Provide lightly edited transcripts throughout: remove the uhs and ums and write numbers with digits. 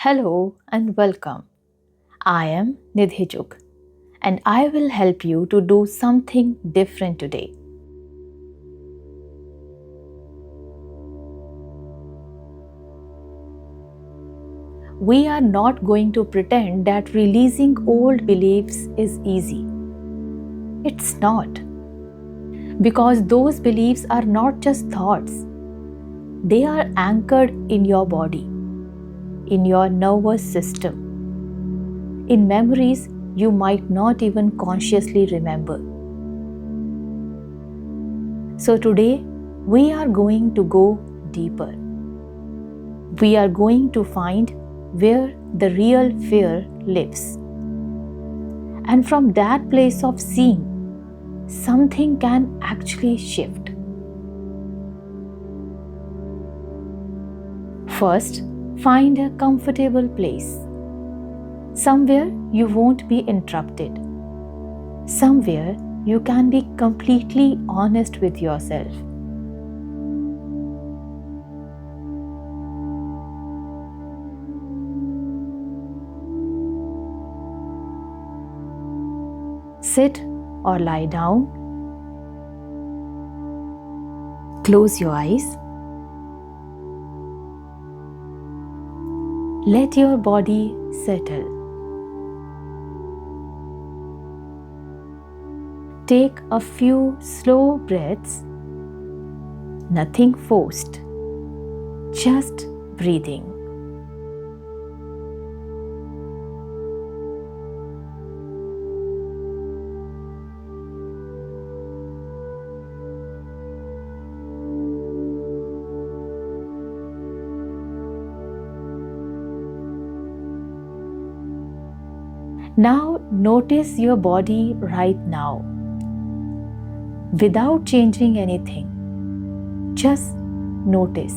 Hello and welcome. I am Nidhi Chugh and I will help you to do something different today. We are not going to pretend that releasing old beliefs is easy. It's not. Because those beliefs are not just thoughts, they are anchored in your body, in your nervous system, in memories you might not even consciously remember. So today, we are going to go deeper. We are going to find where the real fear lives. And from that place of seeing, something can actually shift. First, find a comfortable place. Somewhere you won't be interrupted. Somewhere you can be completely honest with yourself. Sit or lie down. Close your eyes. Let your body settle. Take a few slow breaths. Nothing forced. Just breathing. Now notice your body right now. Without changing anything, just notice.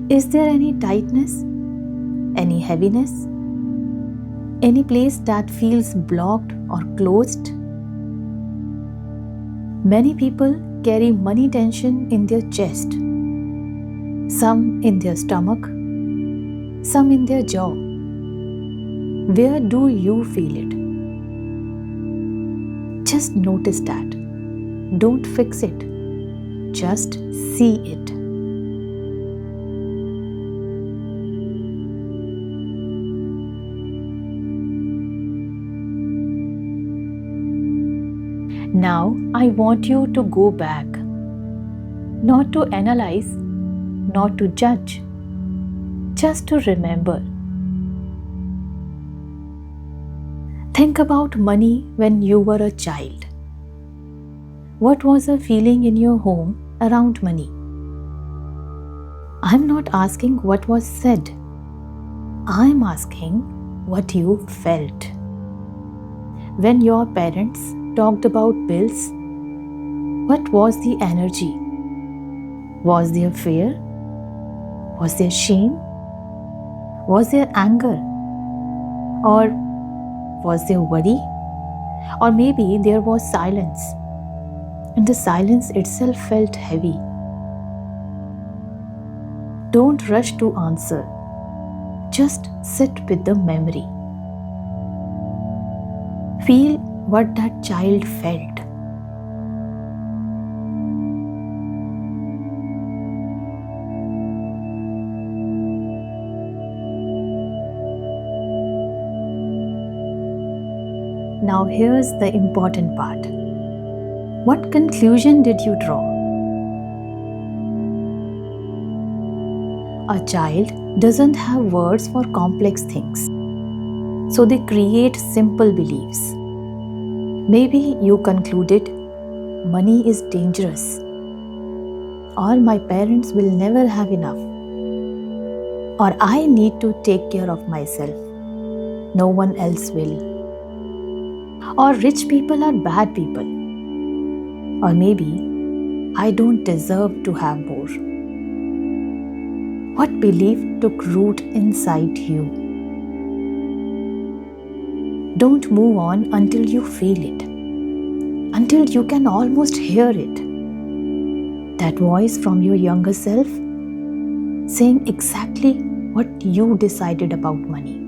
Is there any tightness? Any heaviness? Any place that feels blocked or closed? Many people carry money tension in their chest. Some in their stomach, some in their jaw. Where do you feel it? Just notice that. Don't fix it. Just see it. Now I want you to go back. Not to analyze, not to judge, just to remember. Think about money when you were a child. What was the feeling in your home around money? I'm not asking what was said. I'm asking what you felt. When your parents talked about bills, what was the energy? Was there fear? Was there shame? Was there anger? Or was there worry? Or maybe there was silence, and the silence itself felt heavy. Don't rush to answer. Just sit with the memory. Feel what that child felt. Now here's the important part. What conclusion did you draw? A child doesn't have words for complex things, so they create simple beliefs. Maybe you concluded, money is dangerous, or my parents will never have enough, or I need to take care of myself, no one else will. Or rich people are bad people. Or maybe I don't deserve to have more. What belief took root inside you? Don't move on until you feel it, until you can almost hear it. That voice from your younger self saying exactly what you decided about money.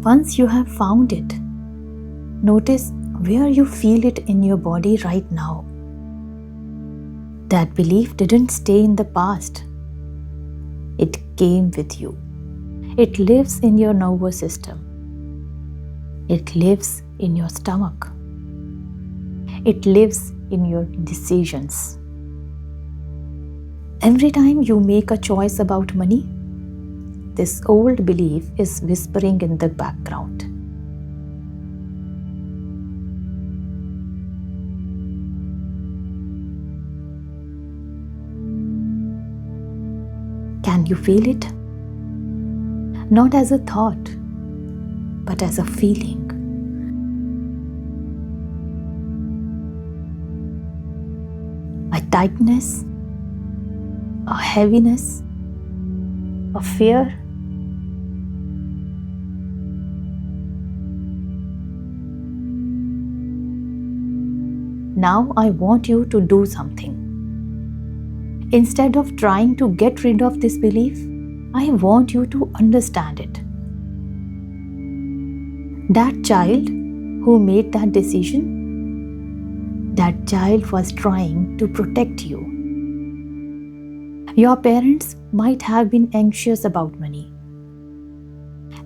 Once you have found it, notice where you feel it in your body right now. That belief didn't stay in the past. It came with you. It lives in your nervous system. It lives in your stomach. It lives in your decisions. Every time you make a choice about money, this old belief is whispering in the background. Can you feel it? Not as a thought, but as a feeling. A tightness, a heaviness, a fear. Now I want you to do something. Instead of trying to get rid of this belief, I want you to understand it. That child who made that decision, that child was trying to protect you. Your parents might have been anxious about money,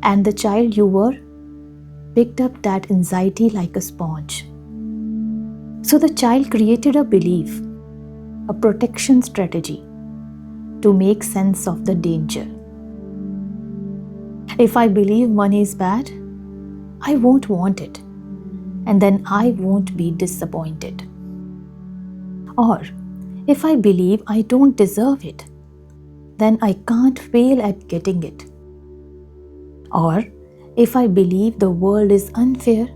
and the child you were picked up that anxiety like a sponge. So the child created a belief, a protection strategy to make sense of the danger. If I believe money is bad, I won't want it, and then I won't be disappointed. Or if I believe I don't deserve it, then I can't fail at getting it. Or if I believe the world is unfair,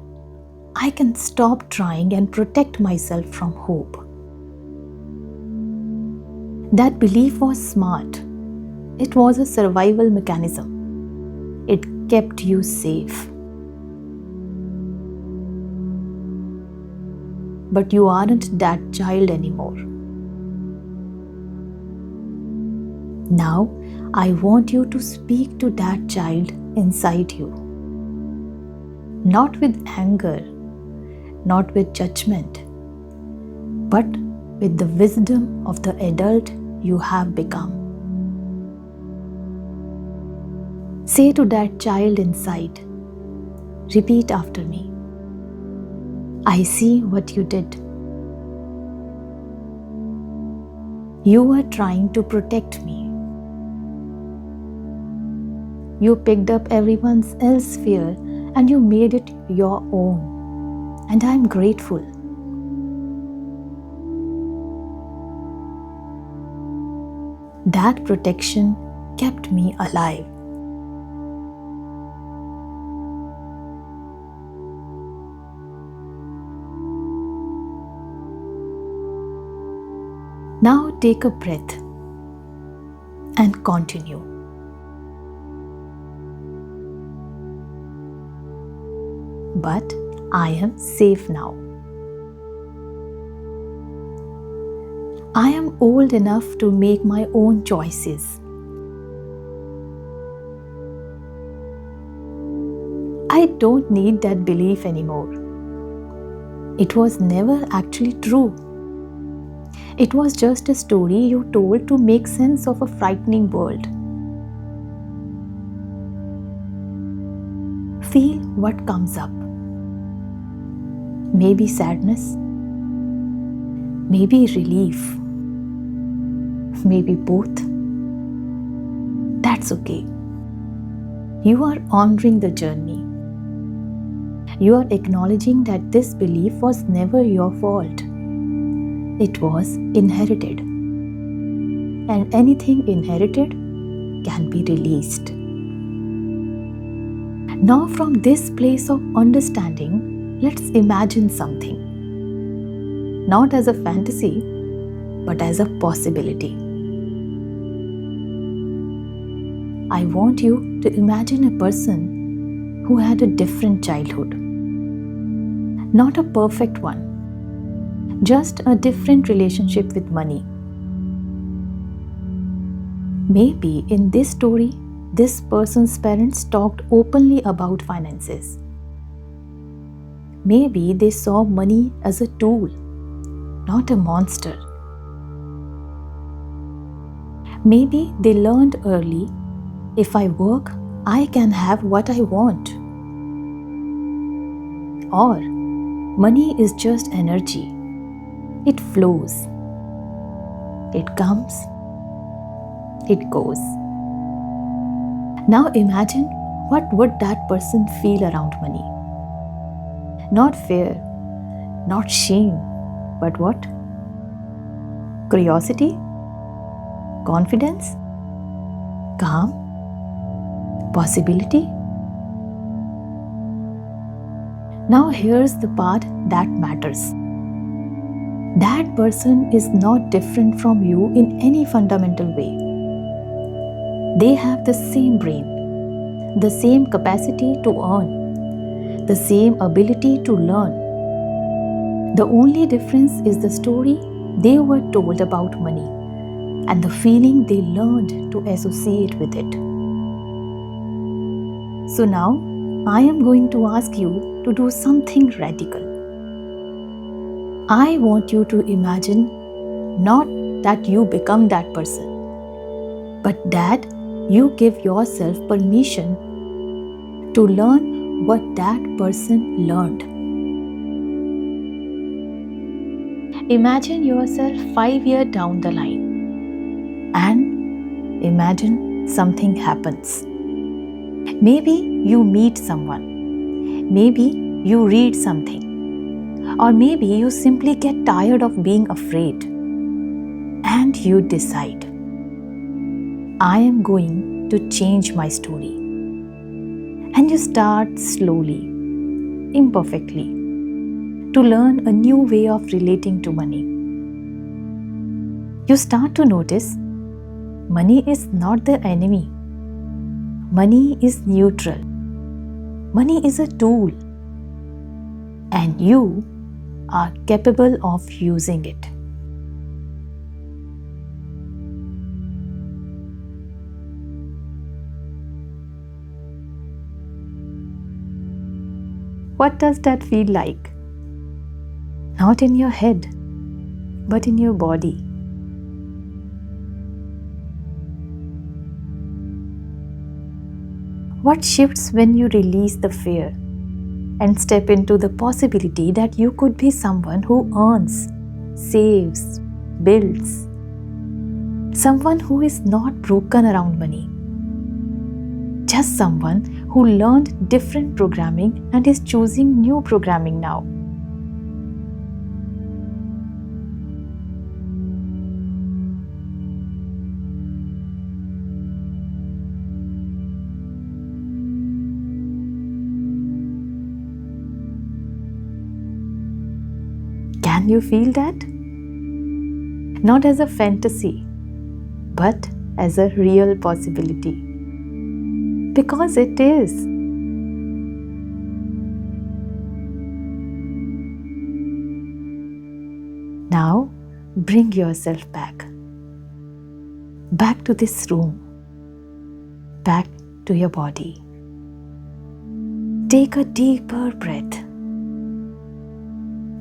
I can stop trying and protect myself from hope. That belief was smart. It was a survival mechanism. It kept you safe. But you aren't that child anymore. Now, I want you to speak to that child inside you. Not with anger, not with judgment, but with the wisdom of the adult you have become. Say to that child inside, repeat after me. I see what you did. You were trying to protect me. You picked up everyone else's fear and you made it your own. And I'm grateful. That protection kept me alive. Now take a breath and continue. But I am safe now. I am old enough to make my own choices. I don't need that belief anymore. It was never actually true. It was just a story you told to make sense of a frightening world. Feel what comes up. Maybe sadness, maybe relief, maybe both. That's okay. You are honoring the journey. You are acknowledging that this belief was never your fault. It was inherited. And anything inherited can be released. Now, from this place of understanding, let's imagine something. Not as a fantasy, but as a possibility. I want you to imagine a person who had a different childhood. Not a perfect one, just a different relationship with money. Maybe in this story, this person's parents talked openly about finances. Maybe they saw money as a tool, not a monster. Maybe they learned early, if I work, I can have what I want. Or, money is just energy. It flows. It comes. It goes. Now imagine, what would that person feel around money? Not fear, not shame, but what? Curiosity? Confidence? Calm? Possibility? Now here's the part that matters. That person is not different from you in any fundamental way. They have the same brain, the same capacity to earn, the same ability to learn. The only difference is the story they were told about money and the feeling they learned to associate with it. So now, I am going to ask you to do something radical. I want you to imagine not that you become that person, but that you give yourself permission to learn what that person learned. Imagine yourself 5 years down the line and imagine something happens. Maybe you meet someone, maybe you read something, or maybe you simply get tired of being afraid and you decide, I am going to change my story. And you start slowly, imperfectly, to learn a new way of relating to money. You start to notice money is not the enemy. Money is neutral. Money is a tool. And you are capable of using it. What does that feel like? Not in your head, but in your body. What shifts when you release the fear and step into the possibility that you could be someone who earns, saves, builds? Someone who is not broken around money. Just someone who learned different programming and is choosing new programming now. Can you feel that? Not as a fantasy, but as a real possibility. Because it is. Now, bring yourself back. Back to this room. Back to your body. Take a deeper breath.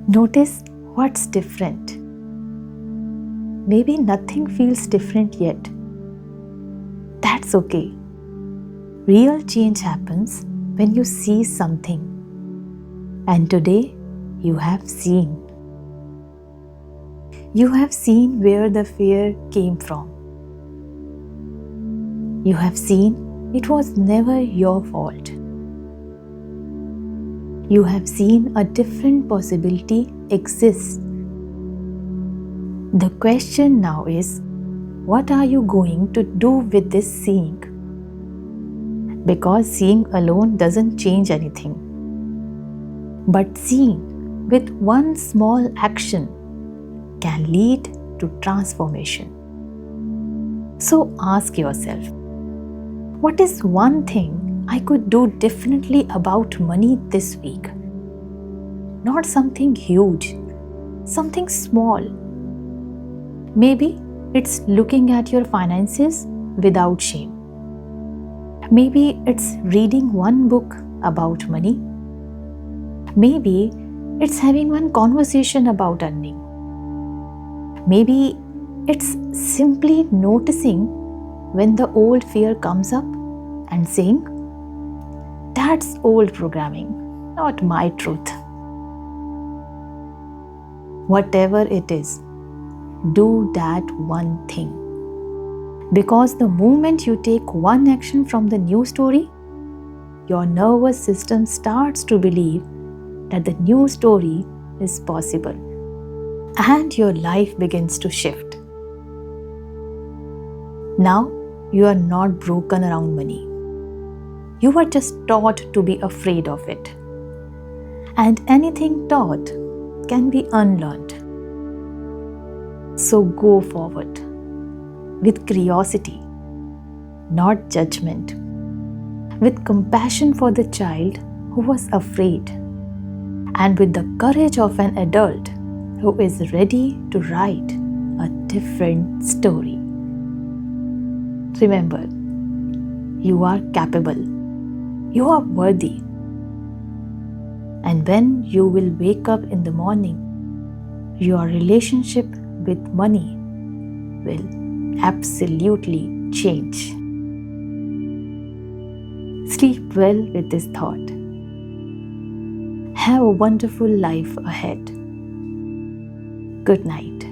Notice what's different. Maybe nothing feels different yet. That's okay. Real change happens when you see something. And today, you have seen. You have seen where the fear came from. You have seen it was never your fault. You have seen a different possibility exists. The question now is, what are you going to do with this seeing? Because seeing alone doesn't change anything. But seeing with one small action can lead to transformation. So ask yourself, what is one thing I could do differently about money this week? Not something huge, something small. Maybe it's looking at your finances without shame. Maybe it's reading one book about money. Maybe it's having one conversation about earning. Maybe it's simply noticing when the old fear comes up and saying, "That's old programming, not my truth." Whatever it is, do that one thing. Because the moment you take one action from the new story, your nervous system starts to believe that the new story is possible, and your life begins to shift. Now, you are not broken around money. You are just taught to be afraid of it. And anything taught can be unlearned. So go forward with curiosity, not judgment, with compassion for the child who was afraid, and with the courage of an adult who is ready to write a different story. Remember, you are capable, you are worthy, and when you will wake up in the morning, your relationship with money will absolutely change. Sleep well with this thought. Have a wonderful life ahead. Good night.